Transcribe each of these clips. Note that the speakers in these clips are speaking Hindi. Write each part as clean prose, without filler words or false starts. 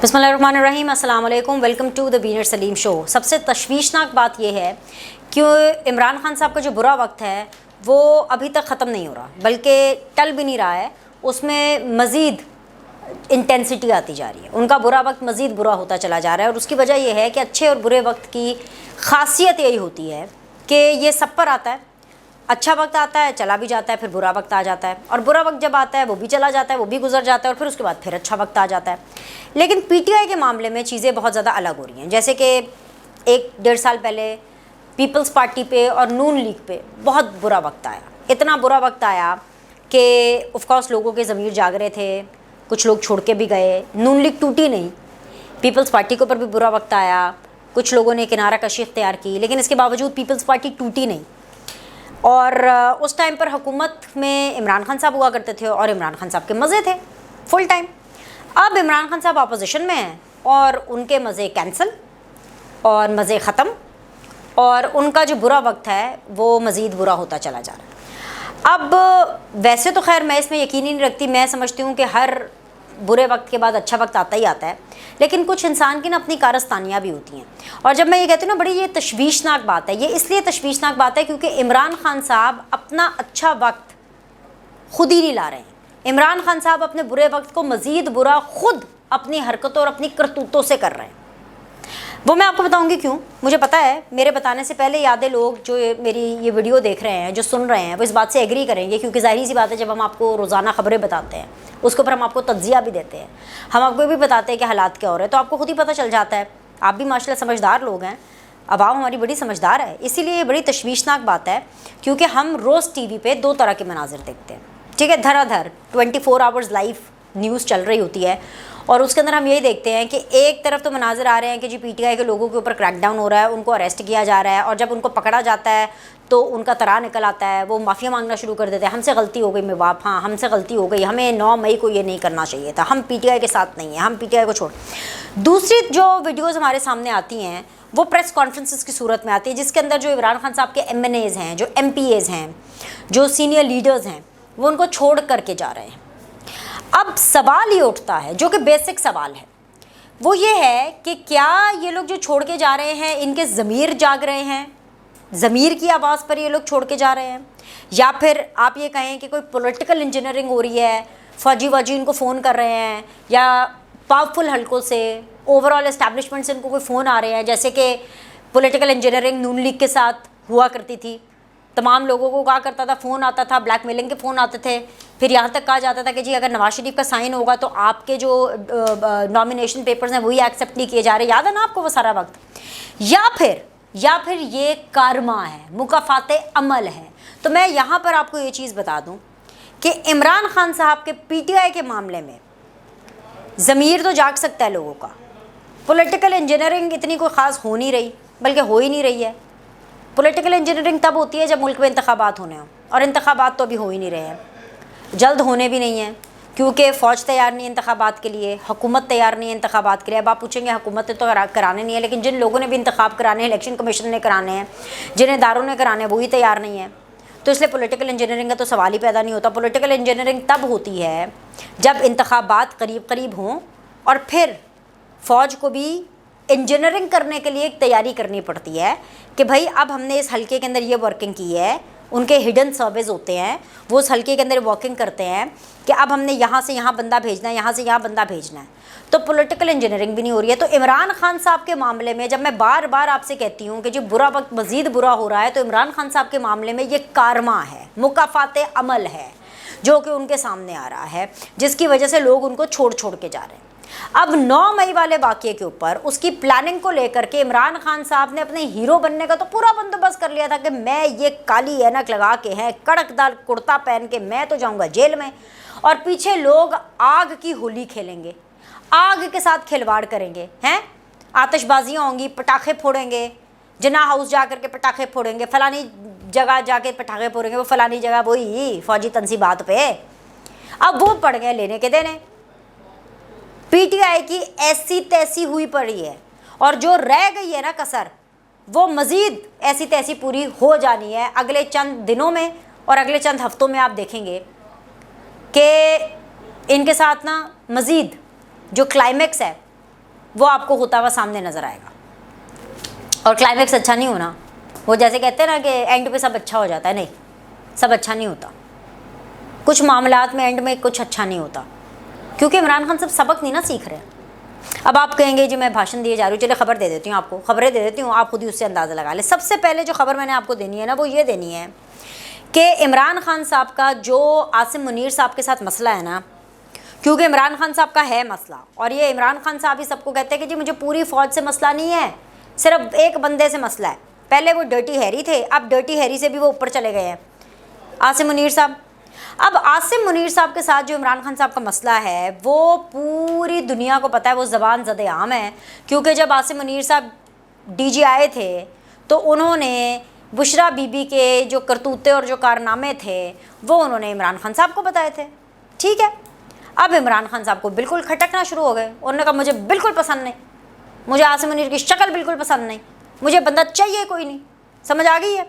बिस्मिल्लाहिर्रहमानिर्रहीम, अस्सलाम वालेकुम, वेलकम टू द बीनर सलीम शो। सबसे तशवीशनाक बात यह है कि इमरान खान साहब का जो बुरा वक्त है वो अभी तक ख़त्म नहीं हो रहा, बल्कि टल भी नहीं रहा है। उसमें मज़ीद इंटेंसिटी आती जा रही है। उनका बुरा वक्त मज़ीद बुरा होता चला जा रहा है और उसकी वजह यह है कि अच्छे और बुरे वक्त की ख़ासियत यही होती है कि ये सब पर आता है। अच्छा वक्त आता है, चला भी जाता है, फिर बुरा वक्त आ जाता है, और बुरा वक्त जब आता है वो भी चला जाता है, वो भी गुजर जाता है, और फिर उसके बाद फिर अच्छा वक्त आ जाता है। लेकिन पीटीआई के मामले में चीज़ें बहुत ज़्यादा अलग हो रही हैं। जैसे कि 1-1.5 साल पहले पीपल्स पार्टी पे और नून लीग पे बहुत बुरा वक्त आया। इतना बुरा वक्त आया कि ऑफकोर्स लोगों के ज़मीर जाग रहे थे, कुछ लोग छोड़ के भी गए। नून लीग टूटी नहीं, पीपल्स पार्टी के ऊपर भी बुरा वक्त आया, कुछ लोगों ने किनारा कशी इख्तियार की, लेकिन इसके बावजूद पीपल्स पार्टी टूटी नहीं। और उस टाइम पर हुकूमत में इमरान खान साहब हुआ करते थे और इमरान खान साहब के मज़े थे फुल टाइम। अब इमरान खान साहब अपोजिशन में हैं और उनके मज़े कैंसिल और मज़े ख़त्म, और उनका जो बुरा वक्त है वो मज़ीद बुरा होता चला जा रहा है। अब वैसे तो खैर मैं इसमें यकीन ही नहीं रखती। मैं समझती हूँ कि हर बुरे वक्त के बाद अच्छा वक्त आता ही आता है, लेकिन कुछ इंसान की ना अपनी कारस्तानियाँ भी होती हैं। और जब मैं ये कहती हूँ ना, बड़ी ये तशवीशनाक बात है। ये इसलिए तशवीशनाक बात है क्योंकि इमरान खान साहब अपना अच्छा वक्त खुद ही नहीं ला रहे हैं। इमरान खान साहब अपने बुरे वक्त को मज़ीद बुरा खुद अपनी हरकतों और अपनी करतूतों से कर रहे हैं। वो मैं आपको बताऊंगी क्यों। मुझे पता है मेरे बताने से पहले यादें लोग जो मेरी ये वीडियो देख रहे हैं, जो सुन रहे हैं, वो इस बात से एग्री करेंगे, क्योंकि ज़ाहिर सी बात है जब हम आपको रोज़ाना ख़बरें बताते हैं उसके ऊपर हम आपको तज्ज़िया भी देते हैं, हम आपको भी बताते हैं कि हालात क्या हो रहे हैं, तो आपको खुद ही पता चल जाता है। आप भी माशाल्लाह समझदार लोग हैं, आवाम हमारी बड़ी समझदार है, इसीलिए ये बड़ी तशवीशनाक बात है। क्योंकि हम रोज़ TV पे 2 तरह के मनाजिर देखते हैं, ठीक है। धराधर 24 आवर्स लाइव न्यूज़ चल रही होती है और उसके अंदर हम यही देखते हैं कि एक तरफ तो मनाजिर आ रहे हैं कि जी पीटीआई के लोगों के ऊपर क्रैकडाउन हो रहा है, उनको अरेस्ट किया जा रहा है, और जब उनको पकड़ा जाता है तो उनका तरा निकल आता है, वो माफ़िया मांगना शुरू कर देते हैं, हमसे गलती हो गई मैं बाप, हाँ हमसे गलती हो गई, हमें 9 मई को ये नहीं करना चाहिए था, हम पीटीआई के साथ नहीं हैं, हम पीटीआई को छोड़। दूसरी जो वीडियोज़ हमारे सामने आती हैं वो प्रेस कॉन्फ्रेंसेस की सूरत में आती है, जिसके अंदर जो इमरान खान साहब के MNAs हैं, जो MPAs हैं, जो सीनियर लीडर्स हैं, वो उनको छोड़ करके जा रहे हैं। अब सवाल ये उठता है, जो कि बेसिक सवाल है, वो ये है कि क्या ये लोग जो छोड़ के जा रहे हैं इनके ज़मीर जाग रहे हैं, ज़मीर की आवाज़ पर ये लोग छोड़ के जा रहे हैं, या फिर आप ये कहें कि कोई पॉलिटिकल इंजीनियरिंग हो रही है, फौजी इनको फ़ोन कर रहे हैं, या पावरफुल हलकों से ओवरऑल एस्टैब्लिशमेंट से इनको कोई फ़ोन आ रहे हैं। जैसे कि पॉलिटिकल इंजीनियरिंग नून लीग के साथ हुआ करती थी, तमाम लोगों को कहा करता था, फ़ोन आता था, ब्लैकमेलिंग के फ़ोन आते थे, फिर यहाँ तक कहा जाता था कि जी अगर नवाज शरीफ का साइन होगा तो आपके जो नॉमिनेशन पेपर्स हैं वही एक्सेप्ट नहीं किए जा रहे। याद है ना आपको वो सारा वक्त। या फिर ये कारमा है, मुकाफ़ाते अमल है। तो मैं यहाँ पर आपको ये चीज़ बता दूँ कि इमरान खान साहब के पीटीआई के मामले में ज़मीर तो जाग सकता है लोगों का, पॉलिटिकल इंजीनियरिंग इतनी कोई ख़ास हो नहीं रही, बल्कि हो ही नहीं रही है। पॉलिटिकल इंजीनियरिंग तब होती है जब मुल्क में इंतखाबात होने हों, और इंतखाबात तो अभी हो ही नहीं रहे हैं, जल्द होने भी नहीं हैं, क्योंकि फ़ौज तैयार नहीं है इंतखाबात के लिए, हुकूमत तैयार नहीं है इंतखाबात के लिए। अब आप पूछेंगे हुकूमत ने तो कराने नहीं है, लेकिन जिन लोगों ने भी इंतखाब कराने हैं, इलेक्शन कमीशन ने कराने हैं, जिन इदारों ने कराने हैं, वही तैयार नहीं है। तो इसलिए पॉलिटिकल इंजीनियरिंग का तो सवाल ही पैदा नहीं होता। पॉलिटिकल इंजीनियरिंग तब होती है जब इंतखाबात करीब हों और फिर फ़ौज को भी इंजीनियरिंग करने के लिए एक तैयारी करनी पड़ती है कि भाई अब हमने इस हल्के के अंदर ये वर्किंग की है। उनके हिडन सर्वेज होते हैं, वो उस हल्के के अंदर वर्किंग करते हैं कि अब हमने यहाँ से यहाँ बंदा भेजना है, यहाँ से यहाँ बंदा भेजना है। तो पॉलिटिकल इंजीनियरिंग भी नहीं हो रही है। तो इमरान खान साहब के मामले में जब मैं बार बार आपसे कहती हूँ कि जो बुरा वक्त मज़ीद बुरा हो रहा है, तो इमरान खान साहब के मामले में ये कारमा है, मुकाफ़ाते अमल है, जो कि उनके सामने आ रहा है, जिसकी वजह से लोग उनको छोड़ के जा रहे हैं। अब 9 मई वाले वाक़ये के ऊपर उसकी प्लानिंग को लेकर के इमरान खान साहब ने अपने हीरो बनने का तो पूरा बंदोबस्त कर लिया था कि मैं ये काली ऐनक लगा के हैं, कड़कदार कुर्ता पहन के मैं तो जाऊंगा जेल में, और पीछे लोग आग की होली खेलेंगे, आग के साथ खिलवाड़ करेंगे, हैं, आतिशबाजियाँ होंगी, पटाखे फोड़ेंगे, जिन्ना हाउस जा कर के पटाखे फोड़ेंगे, फलानी जगह जाके पटाखे फोड़ेंगे, वो फलानी जगह वही फौजी तनसीबात पे। अब वो पड़ गए लेने के देने। पीटीआई की ऐसी तैसी हुई पड़ी है, और जो रह गई है ना कसर, वो मज़ीद ऐसी तैसी पूरी हो जानी है अगले चंद दिनों में और अगले चंद हफ्तों में। आप देखेंगे कि इनके साथ ना मज़ीद जो क्लाइमेक्स है वो आपको होता हुआ सामने नज़र आएगा। और क्लाइमेक्स अच्छा नहीं होना, वो जैसे कहते हैं ना कि एंड पे सब अच्छा हो जाता है, नहीं, सब अच्छा नहीं होता। कुछ मामलात में एंड में कुछ अच्छा नहीं होता, क्योंकि इमरान खान सब सबक नहीं ना सीख रहे। अब आप कहेंगे जी मैं भाषण दिए जा रही हूँ, चलिए खबर दे देती हूँ आपको, खबरें दे देती हूँ, आप खुद ही उससे अंदाज़ा लगा लें। सबसे पहले जो खबर मैंने आपको देनी है ना, वो ये देनी है कि इमरान खान साहब का जो आसिम मुनीर साहब के साथ मसला है ना, क्योंकि इमरान खान साहब का है मसला, और ये इमरान खान साहब ही सबको कहते हैं कि जी मुझे पूरी फ़ौज से मसला नहीं है, सिर्फ एक बंदे से मसला है। पहले वो डर्टी हैरी थे, अब डर्टी हैरी से भी वो ऊपर चले गए हैं, आसिम मुनीर साहब। अब आसिम मुनीर साहब के साथ जो इमरान खान साहब का मसला है, वो पूरी दुनिया को पता है, वो ज़बान ज़द आम है। क्योंकि जब आसिम मुनीर साहब डीजी आए थे तो उन्होंने बुशरा बीबी के जो करतूते और जो कारनामे थे वो उन्होंने इमरान खान साहब को बताए थे। ठीक है, अब इमरान खान साहब को बिल्कुल खटकना शुरू हो गए। उन्होंने कहा मुझे बिल्कुल पसंद नहीं, मुझे आसिम मुनीर की शक्ल बिल्कुल पसंद नहीं, मुझे बंदा चाहिए कोई नहीं। समझ आ गई है?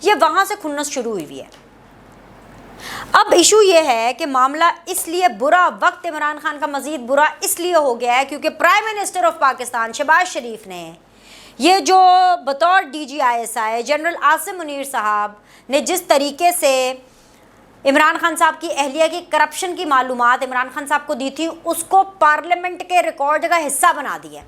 ये वहाँ से खुन्नस शुरू हुई है। अब इशू ये है कि मामला इसलिए बुरा, वक्त इमरान खान का मज़ीद बुरा इसलिए हो गया है क्योंकि prime minister of Pakistan Shahbaz Sharif ने ये जो बतौर DGISI जनरल आसिम मुनीर साहब ने जिस तरीके से इमरान खान साहब की अहलिया की करप्शन की मालूमात इमरान खान साहब को दी थी, उसको पार्लियामेंट के रिकॉर्ड का हिस्सा बना दिया।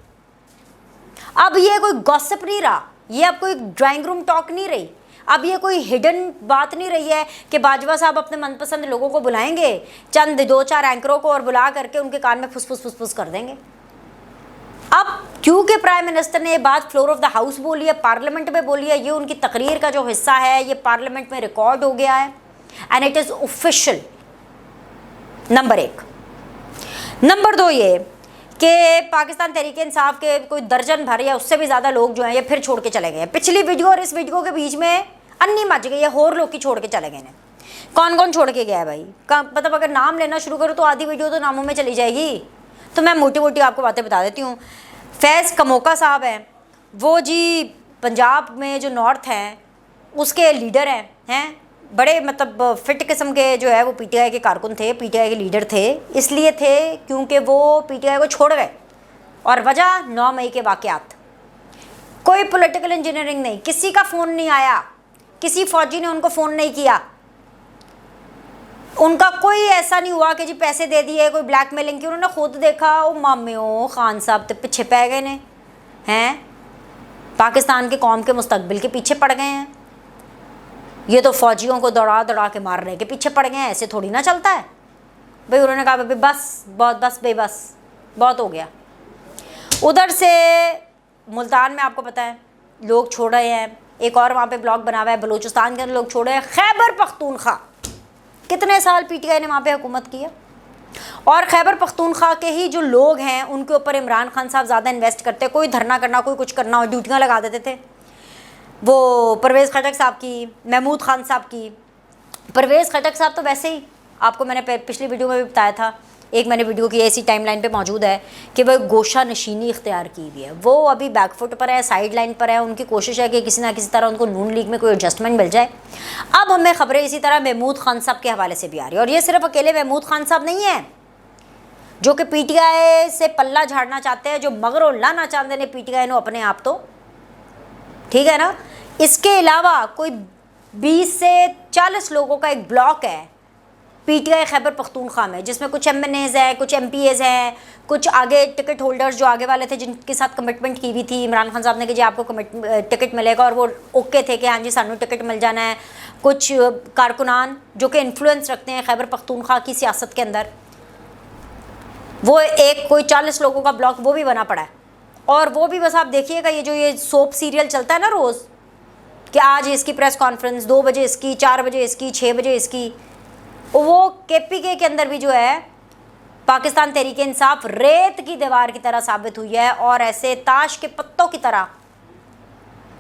अब ये कोई गॉसिप नहीं रहा, ये अब कोई ड्राइंग रूम टॉक नहीं रही, अब ये कोई हिडन बात नहीं रही है कि बाजवा साहब अपने मनपसंद लोगों को बुलाएंगे, चंद 2-4 एंकरों को, और बुला करके उनके कान में फुसफुस कर देंगे। अब क्योंकि प्राइम मिनिस्टर ने ये बात फ्लोर ऑफ द हाउस बोली है, पार्लियामेंट में बोली है, ये उनकी तकरीर का जो हिस्सा है ये पार्लियामेंट में रिकॉर्ड हो गया है and it is official. Number 1। Number 2 ये कि पाकिस्तान तहरीक इंसाफ के कोई दर्जन भर या उससे भी ज़्यादा लोग जो हैं ये फिर छोड़ के चले गए हैं। पिछली वीडियो और इस वीडियो के बीच में अन्नी मच गई है, और लोग की छोड़ के चले गए हैं। कौन कौन छोड़ के गया है भाई? मतलब अगर नाम लेना शुरू करो तो आधी वीडियो तो नामों में चली जाएगी। तो मैं मोटी मोटी आपको बातें बता देती हूँ। फैज़ कमोका साहब हैं, वो जी पंजाब में जो नॉर्थ हैं उसके लीडर हैं बड़े मतलब फिट किस्म के जो है वो PTI के कारकुन थे, PTI के लीडर थे। इसलिए थे क्योंकि वो PTI को छोड़ गए, और वजह 9 मई के वाक़यात। कोई पॉलिटिकल इंजीनियरिंग नहीं, किसी का फ़ोन नहीं आया, किसी फ़ौजी ने उनको फ़ोन नहीं किया, उनका कोई ऐसा नहीं हुआ कि जी पैसे दे दिए, कोई ब्लैकमेलिंग की। उन्होंने खुद देखा, ओ माम्यो खान साहब तो पीछे पै गए ने हैं, पाकिस्तान के कौम के मुस्तकबिल के पीछे पड़ गए हैं। ये तो फ़ौजियों को दौड़ा दौड़ा के मारने के पीछे पड़ गए हैं, ऐसे थोड़ी ना चलता है भाई। उन्होंने कहा भाई बस, बहुत बस भाई, बस बहुत हो गया। उधर से मुल्तान में आपको पता है लोग छोड़ रहे हैं, एक और वहाँ पे ब्लॉक बना हुआ है, बलूचिस्तान के अंदर लोग छोड़ रहे हैं। खैबर पख्तूनख्वा कितने साल PTI ने वहाँ पे हुकूमत की है, और खैबर पख्तूनख्वा के ही जो लोग हैं उनके ऊपर इमरान खान साहब ज़्यादा इन्वेस्ट करते। कोई धरना करना, कोई कुछ करना हो, ड्यूटियाँ लगा देते थे। वो परवेज़ खटक साहब की, महमूद खान साहब की। परवेज़ खटक साहब तो वैसे ही आपको मैंने पिछली वीडियो में भी बताया था, एक मैंने वीडियो की ऐसी टाइमलाइन पे मौजूद है कि वह गोशा नशीनी इख्तियार की हुई है। वो अभी बैकफुट पर है, साइड लाइन पर है। उनकी कोशिश है कि किसी ना किसी तरह उनको नून लीग में कोई एडजस्टमेंट मिल जाए। अब हमें खबरें इसी तरह महमूद खान साहब के हवाले से भी आ रही है, और ये सिर्फ अकेले महमूद खान साहब नहीं है जो कि PTI से पल्ला झाड़ना चाहते हैं, जो मगरो लाना चाहते हैं PTI ने अपने आप, तो ठीक है ना। इसके अलावा कोई 20 से 40 लोगों का एक ब्लॉक है PTI खैबर पख्तूनख्वा में, जिसमें कुछ MNAs हैं, कुछ MPAs हैं, कुछ आगे टिकट होल्डर्स जो आगे वाले थे जिनके साथ कमिटमेंट की हुई थी इमरान खान साहब ने कि जी आपको टिकट मिलेगा, और वो ओके थे कि हाँ जी सानू टिकट मिल जाना है। कुछ कारकुनान जो कि इन्फ्लुएंस रखते हैं खैबर पख्तूनख्वा की सियासत के अंदर, वो एक कोई 40 लोगों का ब्लॉक वो भी बना पड़ा है। और वो भी बस आप देखिएगा, ये जो ये सोप सीरियल चलता है ना रोज़, कि आज इसकी प्रेस कॉन्फ्रेंस, 2 बजे इसकी, 4 बजे इसकी, 6 बजे इसकी, वो KPK के अंदर भी जो है पाकिस्तान तहरीक इंसाफ रेत की दीवार की तरह साबित हुई है, और ऐसे ताश के पत्तों की तरह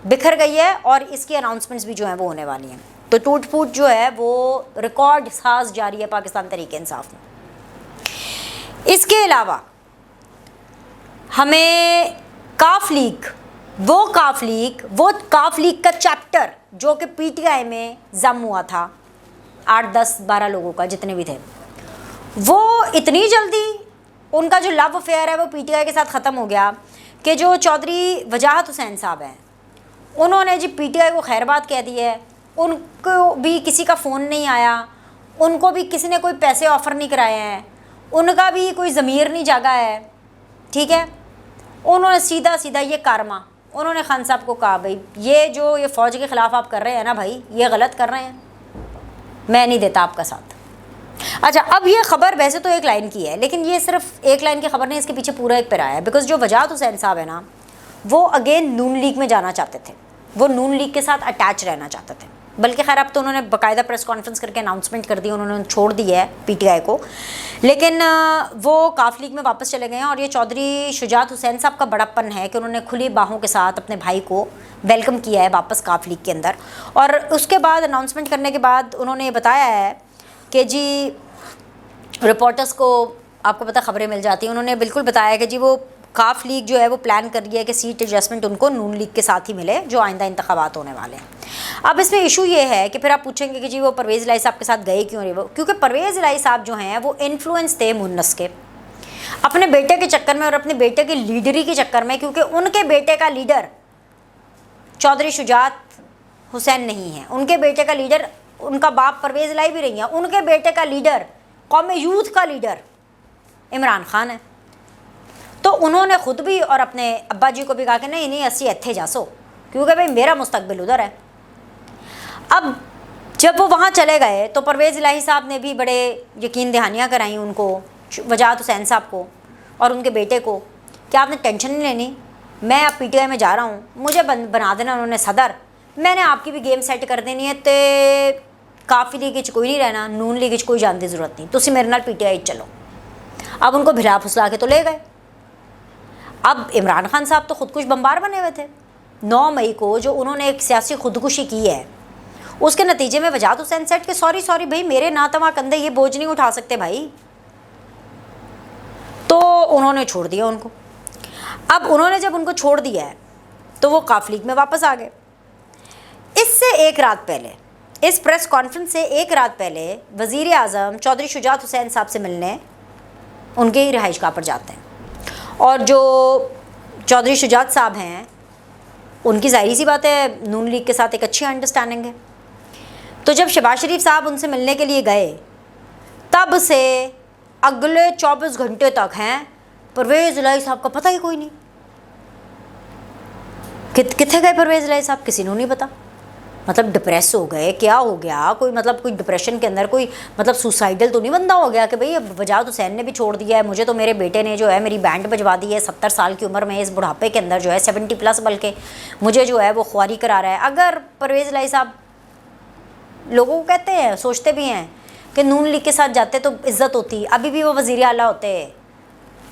बिखर गई है। और इसकी अनाउंसमेंट्स भी जो हैं वो होने वाली हैं। तो टूट फूट जो है वो रिकॉर्ड साज जारी है पाकिस्तान तहरीक इंसाफ में। इसके अलावा हमें काफ लीग का चैप्टर जो कि PTI में जम हुआ था, 8, 10, 12 लोगों का जितने भी थे, वो इतनी जल्दी उनका जो लव अफेयर है वो पीटीआई के साथ ख़त्म हो गया कि जो चौधरी वजाहत हुसैन साहब हैं उन्होंने जी पीटीआई को खैरबाद कह दी है। उनको भी किसी का फ़ोन नहीं आया, उनको भी किसी ने कोई पैसे ऑफ़र नहीं कराए हैं, उनका भी कोई ज़मीर नहीं जागा है, ठीक है। उन्होंने सीधा सीधा ये कारमा उन्होंने खान साहब को कहा, भाई ये जो ये फ़ौज के ख़िलाफ़ आप कर रहे हैं ना भाई, ये गलत कर रहे हैं, मैं नहीं देता आपका साथ। अच्छा, अब ये ख़बर वैसे तो एक लाइन की है, लेकिन ये सिर्फ एक लाइन की ख़बर नहीं, इसके पीछे पूरा एक पैरा है। बिकॉज़ जो वजाहत हुसैन साहब है ना, वो अगेन नून लीग में जाना चाहते थे, वो नून लीग के साथ अटैच रहना चाहते थे। बल्कि खैर अब तो उन्होंने बाकायदा प्रेस कॉन्फ्रेंस करके अनाउंसमेंट कर दी, उन्होंने छोड़ दी है पीटीआई को, लेकिन वो काफ लीग में वापस चले गए हैं। और ये चौधरी शुजात हुसैन साहब का बड़प्पन है कि उन्होंने खुली बाहों के साथ अपने भाई को वेलकम किया है वापस काफ लीग के अंदर। और उसके बाद अनाउंसमेंट करने के बाद उन्होंने बताया है कि जी रिपोर्टर्स को आपको पता खबरें मिल जाती हैं, उन्होंने बिल्कुल बताया कि जी वो काफ लीग जो है वो प्लान कर रही है कि सीट एडजस्टमेंट उनको नून लीग के साथ ही मिले जो आइंदा इंतखाबात होने वाले हैं। अब इसमें इशू ये है कि फिर आप पूछेंगे कि जी वो परवेज़ इलाही साहब के साथ गए क्यों नहीं वो, क्योंकि परवेज़ इलाही साहब जो हैं वो इन्फ्लुएंस थे मुन्नस के अपने बेटे के चक्कर में और अपने बेटे की लीडरी के चक्कर में, क्योंकि उनके बेटे का लीडर चौधरी शुजात हुसैन नहीं है, उनके बेटे का लीडर उनका बाप परवेज़ इलाही भी नहीं है, उनके बेटे का लीडर कौम यूथ का लीडर इमरान खान है। तो उन्होंने ख़ुद भी और अपने अब्बा जी को भी कहा कि नहीं नहीं असी इत्थे जासो, क्योंकि भाई मेरा मुस्तकबिल उधर है। अब जब वो वहाँ चले गए तो परवेज़ इलाही साहब ने भी बड़े यकीन दहानियाँ कराई उनको, वजाहत हुसैन साहब को और उनके बेटे को, कि आपने टेंशन नहीं लेनी, मैं अब पीटीआई में जा रहा हूँ, मुझे बना देना उन्होंने सदर, मैंने आपकी भी गेम सेट कर देनी है, तो काफ़ी लीग कोई नहीं रहना, नून लीग कोई जान की जरूरत नहीं, तुम मेरे नाल पीटीआई चलो। अब उनको भिला फुसला के तो ले गए। अब इमरान खान साहब तो खुदकुश बम्बार बने हुए थे। 9 मई को जो उन्होंने एक सियासी खुदकुशी की है, उसके नतीजे में वजाहत हुसैन सेट के सॉरी भाई मेरे नातवा कंधे ये बोझ नहीं उठा सकते भाई, तो उन्होंने छोड़ दिया उनको। अब उन्होंने जब उनको छोड़ दिया है तो वो काफ लीग में वापस आ गए। इससे एक रात पहले, इस प्रेस कॉन्फ्रेंस से एक रात पहले वज़ीर आज़म चौधरी शुजात हुसैन साहब से मिलने उनके ही रिहाइशगाह पर जाते हैं। और जो चौधरी शुजात साहब हैं उनकी ज़ाहिर सी बात है नून लीग के साथ एक अच्छी अंडरस्टैंडिंग है। तो जब शहबाज शरीफ साहब उनसे मिलने के लिए गए, तब से अगले 24 घंटे तक हैं परवेज़ इलाही साहब का पता ही कोई नहीं। कितने गए परवेज़ इलाही साहब किसी को नहीं पता। मतलब डिप्रेस हो गए, क्या हो गया, कोई मतलब कोई डिप्रेशन के अंदर कोई मतलब सुसाइडल तो नहीं बंदा हो गया कि भाई अब वजाहत हुसैन ने भी छोड़ दिया है, मुझे तो मेरे बेटे ने जो है मेरी बैंड बजवा दी है 70 साल की उम्र में, इस बुढ़ापे के अंदर जो है 70+ बल्कि मुझे जो है वो ख्वारी करा रहा है। अगर परवेज़ इलाही साहब लोगों को कहते हैं, सोचते भी हैं कि नून लीग के साथ जाते तो इज़्ज़त होती, अभी भी वो वज़ीर आला होते।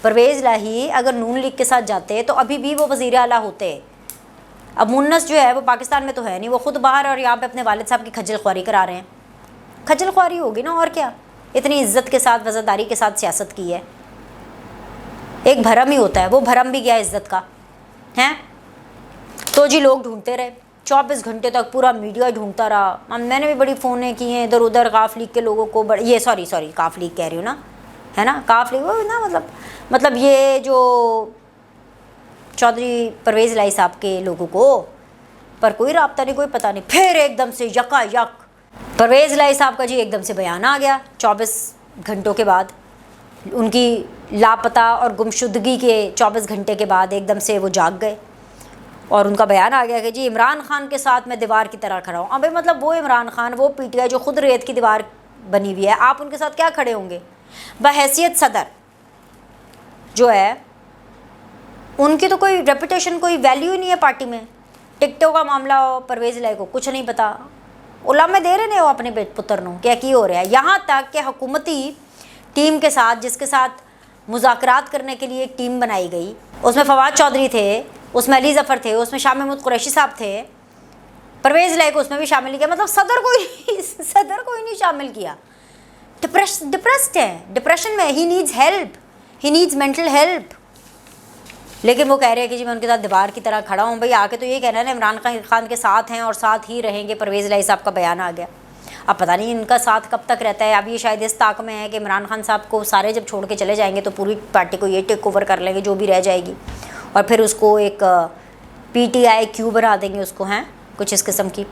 परवेज़ इलाही अगर नून लीग के साथ जाते तो अभी भी वो वज़ीर आला होते। अब मुन्नस जो है वो पाकिस्तान में तो है नहीं, वो ख़ुद बाहर और यहाँ पे अपने वालिद साहब की खज्जल ख्वारी करा रहे हैं। खज्जल ख्वारी होगी ना, और क्या, इतनी इज्जत के साथ वज़ादारी के साथ सियासत की है। एक भरम ही होता है, वो भरम भी गया इज्जत का हैं। तो जी लोग ढूंढते रहे 24 घंटे तक, पूरा मीडिया ढूंढता रहा। मैंने भी बड़ी फ़ोनें की हैं इधर उधर काफ लीग के लोगों को, ये सॉरी काफ लीग कह रही हूँ ना, है ना, काफ लीग वो ना, मतलब ये जो चौधरी परवेज़ इलाही साहब के लोगों को, पर कोई राब्ता नहीं, कोई पता नहीं। फिर एकदम से यकायक परवेज़ इलाही साहब का जी एकदम से बयान आ गया 24 घंटों के बाद, उनकी लापता और गुमशुदगी के 24 घंटे के बाद एकदम से वो जाग गए और उनका बयान आ गया कि जी इमरान खान के साथ मैं दीवार की तरह खड़ा हूँ। अब मतलब वो इमरान खान, वो पीटीआई जो खुद रेत की दीवार बनी हुई है, आप उनके साथ क्या खड़े होंगे। बहैसियत सदर जो है उनकी तो कोई रेपुटेशन, कोई वैल्यू ही नहीं है पार्टी में। टिकटों का मामला हो, परवेज़ इलाही को कुछ नहीं पता, उलामे दे रहे हो अपने पुत्र नो क्या की हो रहा है। यहाँ तक कि हुकूमती टीम के साथ, जिसके साथ मुज़ाकरात करने के लिए एक टीम बनाई गई, उसमें फवाद चौधरी थे, उसमें अली ज़फ़र थे, उसमें शाह महमूद कुरैशी साहब थे, परवेज़ इलाही को उसमें भी शामिल किया। मतलब सदर को ही नहीं शामिल किया। डिप्रेस्ड है, डिप्रेशन में, he needs help, he needs mental help. लेकिन वो कह रहे हैं कि जी मैं उनके साथ दीवार की तरह खड़ा हूँ। भाई आके तो ये कहना है ना इमरान खान के साथ हैं और साथ ही रहेंगे। परवेज़ इलाही साहब का बयान आ गया। अब पता नहीं इनका साथ कब तक रहता है। अब ये शायद इस ताक में है कि इमरान खान साहब को सारे जब छोड़ के चले जाएंगे तो पूरी पार्टी को ये टेक ओवर कर लेंगे जो भी रह जाएगी, और फिर उसको एक PTI क्यू बना देंगे उसको, हैं कुछ इस किस्म की।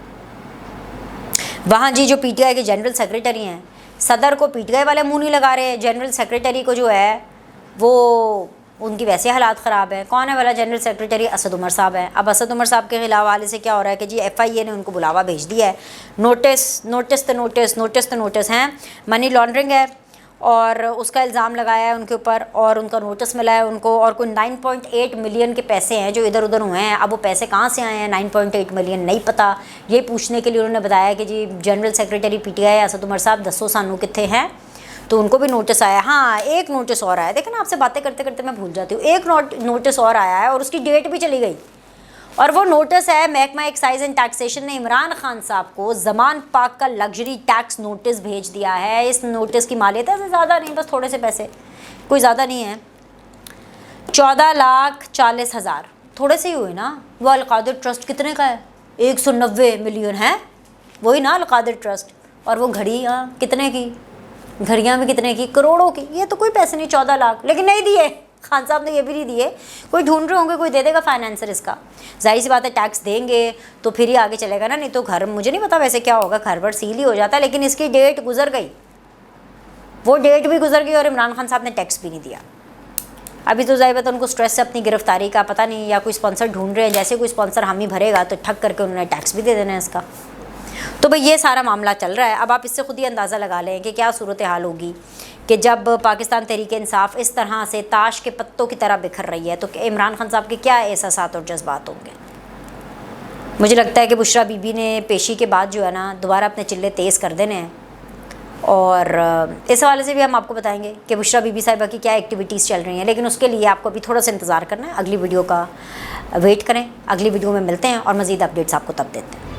वहाँ जी जो PTI के जनरल सेक्रेटरी हैं, सदर को PTI वाले मुँह नहीं लगा रहे, जनरल सेक्रेटरी को जो है वो उनकी वैसे हालात ख़राब हैं। कौन है वाला जनरल सेक्रेटरी? असद उमर साहब हैं। अब असद उमर साहब के खिलाफ वाले से क्या हो रहा है कि जी FIA ने उनको बुलावा भेज दिया है, नोटिस हैं, मनी लॉन्ड्रिंग है और उसका इल्ज़ाम लगाया है उनके ऊपर, और उनका नोटिस मिला है उनको, और कोई 9.8 मिलियन के पैसे हैं जो इधर उधर हुए हैं। अब वो पैसे कहाँ से आए हैं 9.8 मिलियन नहीं पता। ये पूछने के लिए उन्होंने बताया कि जी general secretary PTI Asad Umar साहब दसो सानू कितने हैं, तो उनको भी नोटिस आया। हाँ, एक नोटिस और आया, देखो ना आपसे बातें करते करते मैं भूल जाती हूँ। एक नोटिस और आया है और उसकी डेट भी चली गई, और वो नोटिस है महकमा एक्साइज एंड टैक्सेशन ने इमरान खान साहब को ज़मान पाक का लग्जरी टैक्स नोटिस भेज दिया है। इस नोटिस की मालियत है ज़्यादा नहीं, बस थोड़े से पैसे, कोई ज़्यादा नहीं है, 14,40,000, थोड़े से ही हुए ना। वो अलकादिर ट्रस्ट कितने का है? 190 मिलियन है, वही ना अलकादिर ट्रस्ट। और वो घड़ियाँ कितने की, घड़ियाँ भी कितने की, करोड़ों की। ये तो कोई पैसे नहीं, 14 लाख, लेकिन नहीं दिए खान साहब ने, ये भी नहीं दिए। कोई ढूंढ रहे होंगे, कोई दे देगा फाइनेंसर इसका, जाहिर सी बात है टैक्स देंगे तो फिर ही आगे चलेगा ना, नहीं तो घर, मुझे नहीं पता वैसे क्या होगा, घर पर सील ही हो जाता है। लेकिन इसकी डेट गुजर गई, वो डेट भी गुजर गई और इमरान खान साहब ने टैक्स भी नहीं दिया। अभी तो जाहिर बात है उनको स्ट्रेस है अपनी गिरफ्तारी का, पता नहीं, या कोई स्पॉन्सर ढूंढ रहे हैं, जैसे कोई स्पॉन्सर हामी भरेगा तो ठग करके उन्होंने टैक्स भी दे देना है इसका। तो भाई ये सारा मामला चल रहा है। अब आप इससे खुद ही अंदाज़ा लगा लें कि क्या सूरत हाल होगी कि जब पाकिस्तान तहरीक इंसाफ इस तरह से ताश के पत्तों की तरह बिखर रही है, तो इमरान खान साहब के क्या एहसासात और जज्बात होंगे। मुझे लगता है कि बुशरा बीबी ने पेशी के बाद जो है ना दोबारा अपने चिल्ले तेज़ कर देने हैं, और इस हवाले से भी हम आपको बताएंगे कि बुशरा बीबी साहिबा की क्या एक्टिविटीज़ चल रही हैं। लेकिन उसके लिए आपको अभी थोड़ा सा इंतज़ार करना है, अगली वीडियो का वेट करें, अगली वीडियो में मिलते हैं और मज़ीद अपडेट्स आपको तब देते हैं।